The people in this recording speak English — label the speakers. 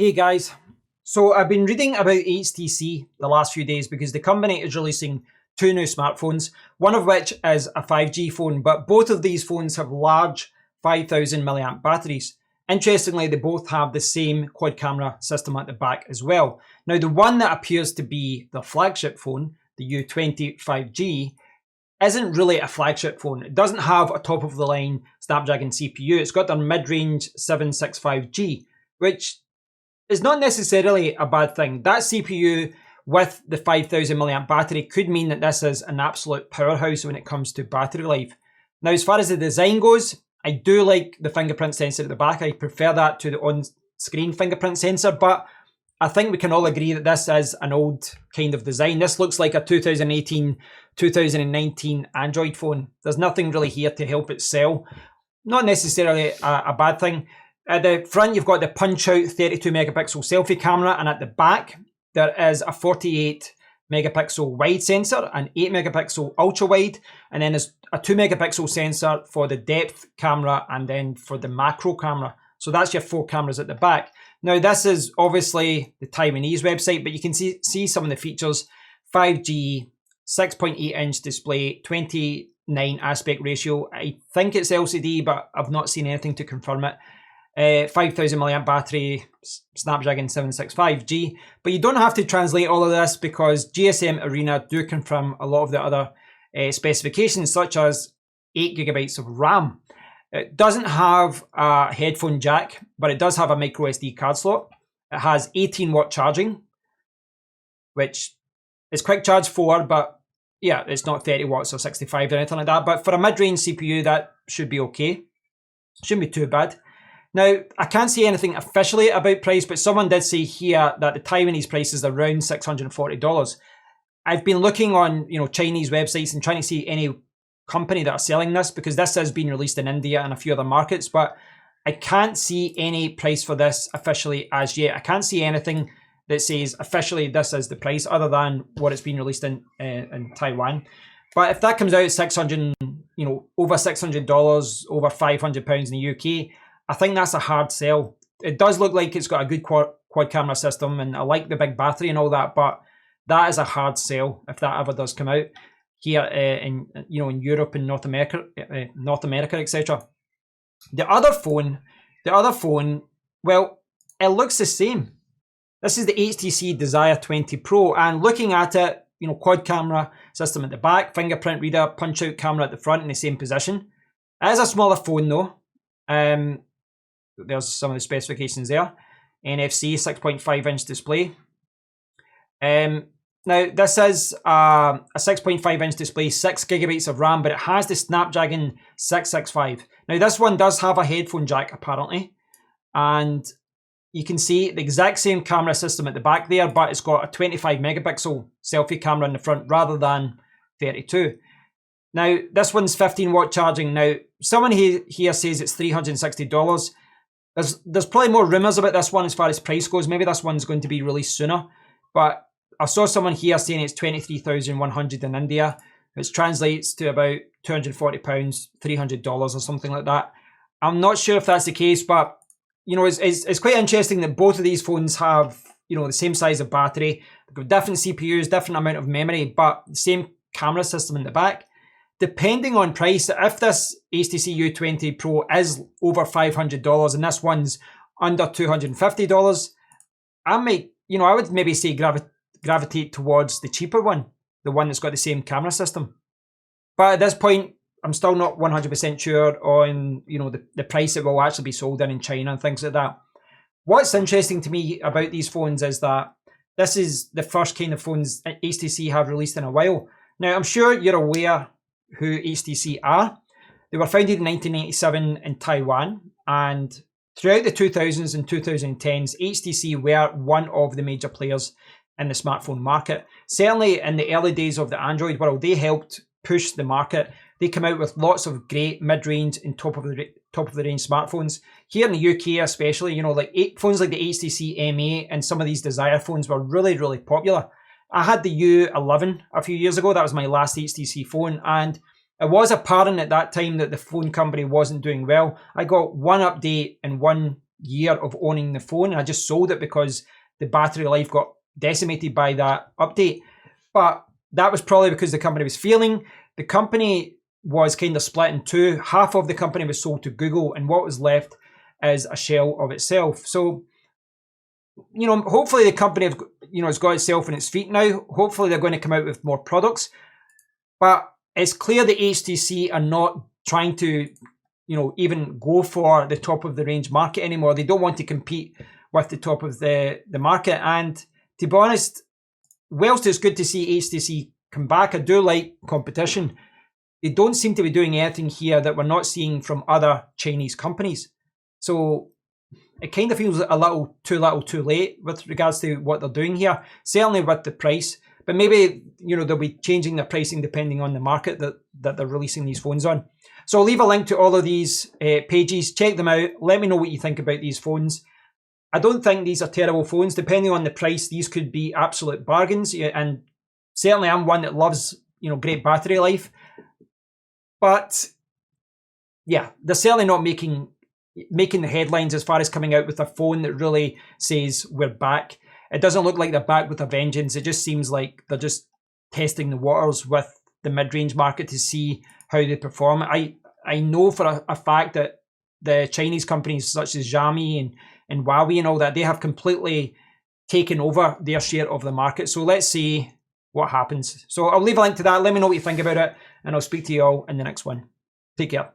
Speaker 1: Hey guys, so I've been reading about HTC the last few days because the company is releasing two new smartphones, one of which is a 5G phone, but both of these phones have large 5000 milliamp batteries. Interestingly, they both have the same quad camera system at the back as well. Now, the one that appears to be the flagship phone, the U20 5G, isn't really a flagship phone. It doesn't have a top of the line Snapdragon CPU. It's got their mid-range 765G, which is not necessarily a bad thing. That CPU with the 5000 milliamp battery could mean that this is an absolute powerhouse when it comes to battery life. Now, as far as the design goes, I do like the fingerprint sensor at the back. I prefer that to the on-screen fingerprint sensor, but I think we can all agree that this is an old kind of design. This looks like a 2018, 2019 Android phone. There's nothing really here to help it sell. Not necessarily a bad thing. At the front, you've got the punch-out 32 megapixel selfie camera, and at the back, there is a 48 megapixel wide sensor, an 8 megapixel ultra wide, and then there's a 2 megapixel sensor for the depth camera and then for the macro camera. So that's your four cameras at the back. Now, this is obviously the Taiwanese website, but you can see some of the features. 5G, 6.8 inch display, 29 aspect ratio. I think it's LCD, but I've not seen anything to confirm it. 5000 milliamp battery, Snapdragon 765G. But you don't have to translate all of this because GSM Arena do confirm a lot of the other specifications, such as 8 gigabytes of RAM. It doesn't have a headphone jack, but it does have a micro SD card slot. It has 18 watt charging, which is quick charge 4, but yeah, it's not 30 watts or 65 or anything like that. But for a mid-range CPU, that should be okay. Shouldn't be too bad. Now, I can't see anything officially about price, but someone did say here that the Taiwanese price is around $640. I've been looking on, Chinese websites and trying to see any company that are selling this because this has been released in India and a few other markets, but I can't see any price for this officially as yet. I can't see anything that says officially this is the price other than what it's been released in Taiwan. But if that comes out at 600, over $600, over £500 in the UK, I think that's a hard sell. It does look like it's got a good quad camera system, and I like the big battery and all that, but that is a hard sell if that ever does come out here in Europe and North America, etc. The other phone, well, it looks the same. This is the HTC Desire 20 Pro, and looking at it, quad camera system at the back, fingerprint reader, punch-out camera at the front in the same position. It is a smaller phone though. There's some of the specifications there. NFC 6.5 inch display. Now this is a 6.5 inch display, 6 gigabytes of RAM, but it has the Snapdragon 665. Now this one does have a headphone jack apparently, and you can see the exact same camera system at the back there, but it's got a 25 megapixel selfie camera in the front rather than 32. Now this one's 15 watt charging. Now someone here says it's $360. There's probably more rumors about this one as far as price goes. Maybe this one's going to be released sooner, but I saw someone here saying it's 23,100 in India, which translates to about £240, $300 or something like that. I'm not sure if that's the case, but it's quite interesting that both of these phones have the same size of battery, they've got different CPUs, different amount of memory, but the same camera system in the back. Depending on price, if this HTC U20 Pro is over $500 and this one's under $250, I would maybe say gravitate towards the cheaper one, the one that's got the same camera system. But at this point, I'm still not 100% sure on the price it will actually be sold in China and things like that. What's interesting to me about these phones is that this is the first kind of phones HTC have released in a while. Now, I'm sure you're aware who HTC are. They were founded in 1997 in Taiwan, and throughout the 2000s and 2010s, HTC were one of the major players in the smartphone market. Certainly in the early days of the Android world, they helped push the market. They come out with lots of great mid-range and top of the range smartphones. Here in the UK especially, phones like the HTC MA and some of these Desire phones were really, really popular. I had the U11 a few years ago. That was my last HTC phone, and it was apparent at that time that the phone company wasn't doing well. I got one update and one year of owning the phone, and I just sold it because the battery life got decimated by that update. But that was probably because the company was failing. The company was kind of split in two. Half of the company was sold to Google, and what was left is a shell of itself. So, hopefully the company, has got itself on its feet now. Hopefully they're going to come out with more products. But it's clear that HTC are not trying to, even go for the top of the range market anymore. They don't want to compete with the top of the market. And to be honest, whilst it's good to see HTC come back, I do like competition. They don't seem to be doing anything here that we're not seeing from other Chinese companies. So it kind of feels a little too late with regards to what they're doing here, certainly with the price. But maybe, they'll be changing their pricing depending on the market that they're releasing these phones on. So I'll leave a link to all of these pages. Check them out. Let me know what you think about these phones. I don't think these are terrible phones. Depending on the price, these could be absolute bargains. And certainly I'm one that loves, great battery life. But yeah, they're certainly not making the headlines as far as coming out with a phone that really says we're back. It doesn't look like they're back with a vengeance. It just seems like they're just testing the waters with the mid-range market to see how they perform. I know for a fact that the Chinese companies such as Xiaomi and Huawei and all that, they have completely taken over their share of the market. So let's see what happens. So I'll leave a link to that. Let me know what you think about it, and I'll speak to you all in the next one. Take care.